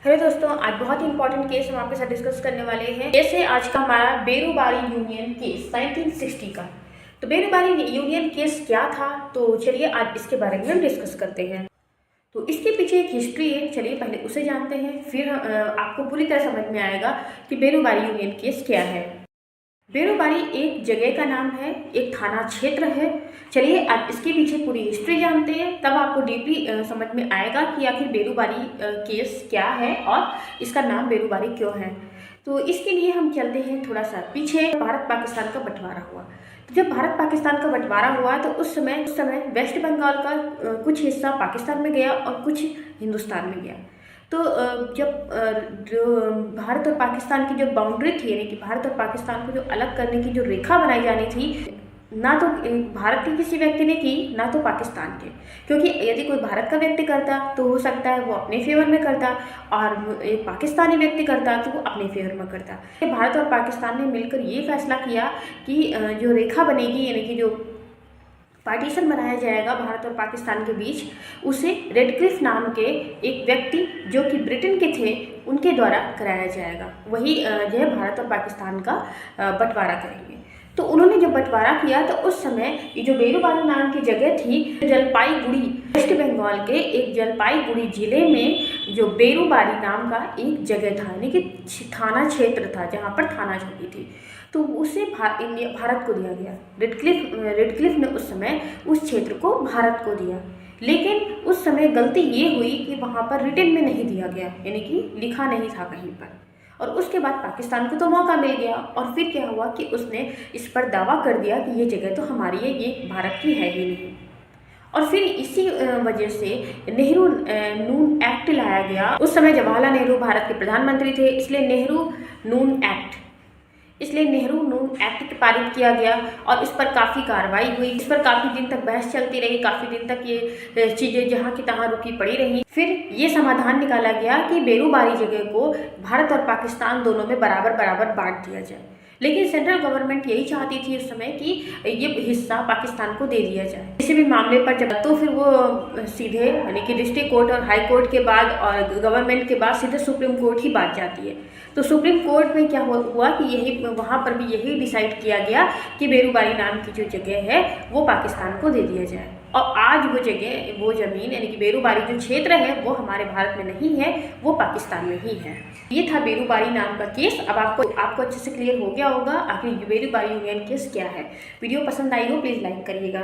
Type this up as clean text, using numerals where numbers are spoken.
Hello दोस्तों, आज बहुत ही इंपॉर्टेंट केस हम आपके साथ डिस्कस करने वाले हैं। केस है आज का हमारा बेरूबारी यूनियन केस 1960 का। तो बेरूबारी यूनियन केस क्या था, तो चलिए आज इसके बारे में हम डिस्कस करते हैं। तो इसके पीछे एक हिस्ट्री है, चलिए पहले उसे जानते हैं, फिर आपको पूरी तरह समझ में आएगा कि बेरूबारी यूनियन केस क्या है। बेरूबारी एक जगह का नाम है, एक थाना क्षेत्र है। चलिए आज इसके पीछे पूरी हिस्ट्री जानते हैं, तब आपको डीपली समझ में आएगा कि आखिर बेरूबारी केस क्या है और इसका नाम बेरूबारी क्यों है। तो इसके लिए हम चलते हैं थोड़ा सा पीछे। भारत पाकिस्तान का बंटवारा हुआ। तो जब भारत पाकिस्तान का बंटवारा हुआ तो उस समय वेस्ट बंगाल का कुछ हिस्सा पाकिस्तान में गया और कुछ हिंदुस्तान में गया। तो जब जो भारत और पाकिस्तान की जो बाउंड्री थी, यानी कि भारत और पाकिस्तान को जो अलग करने की जो रेखा बनाई जानी थी, ना तो भारत के किसी व्यक्ति ने की, ना तो पाकिस्तान के। क्योंकि यदि कोई भारत का व्यक्ति करता तो हो सकता है वो अपने फेवर में करता, और एक पाकिस्तानी व्यक्ति करता तो वो अपने फेवर में करता। भारत और पाकिस्तान ने मिलकर ये फैसला किया कि जो रेखा बनेगी, यानी कि जो पार्टीशन बनाया जाएगा भारत और पाकिस्तान के बीच, उसे रेडक्लिफ नाम के एक व्यक्ति जो कि ब्रिटेन के थे उनके द्वारा कराया जाएगा। वही जो है भारत और पाकिस्तान का बंटवारा करेंगे। तो उन्होंने जब बंटवारा किया तो उस समय ये जो बेरूबारी नाम की जगह थी, जलपाईगुड़ी, वेस्ट बंगाल के एक जलपाईगुड़ी जिले में जो बेरूबारी नाम का एक जगह था, यानी कि थाना क्षेत्र था, जहाँ पर थाना चौकी थी, तो उसे भारत को दिया गया। रेडक्लिफ ने उस समय उस क्षेत्र को भारत को दिया। लेकिन उस समय गलती ये हुई कि वहाँ पर रिटन में नहीं दिया गया, यानी कि लिखा नहीं था कहीं पर। और उसके बाद पाकिस्तान को तो मौका मिल गया, और फिर क्या हुआ कि उसने इस पर दावा कर दिया कि ये जगह तो हमारी है, ये भारत की है ही नहीं। और फिर इसी वजह से नेहरू नून एक्ट लाया गया। उस समय जवाहरलाल नेहरू भारत के प्रधानमंत्री थे, इसलिए नेहरू नून एक्ट पारित किया गया, और इस पर काफ़ी कार्रवाई हुई। इस पर काफ़ी दिन तक बहस चलती रही, काफ़ी दिन तक ये चीज़ें जहाँ की तहाँ रुकी पड़ी रही। फिर ये समाधान निकाला गया कि बेरूबारी जगह को भारत और पाकिस्तान दोनों में बराबर बराबर बांट दिया जाए। लेकिन सेंट्रल गवर्नमेंट यही चाहती थी उस समय कि ये हिस्सा पाकिस्तान को दे दिया जाए। किसी भी मामले पर जब तो फिर वो सीधे, यानी कि डिस्ट्रिक्ट कोर्ट और हाई कोर्ट के बाद और गवर्नमेंट के बाद सीधे सुप्रीम कोर्ट ही बात जाती है। तो सुप्रीम कोर्ट में क्या हुआ कि यही वहाँ पर भी यही डिसाइड किया गया कि बेरूबारी नाम की जो जगह है वो पाकिस्तान को दे दिया जाए। और आज वो जगह, वो ज़मीन, यानी कि बेरूबारी जो क्षेत्र है वो हमारे भारत में नहीं है, वो पाकिस्तान में ही है। ये था बेरूबारी नाम का केस। अब आपको अच्छे से क्लियर हो गया होगा आखिर बेरूबारी यूनियन केस क्या है। वीडियो पसंद आई हो प्लीज़ लाइक करिएगा।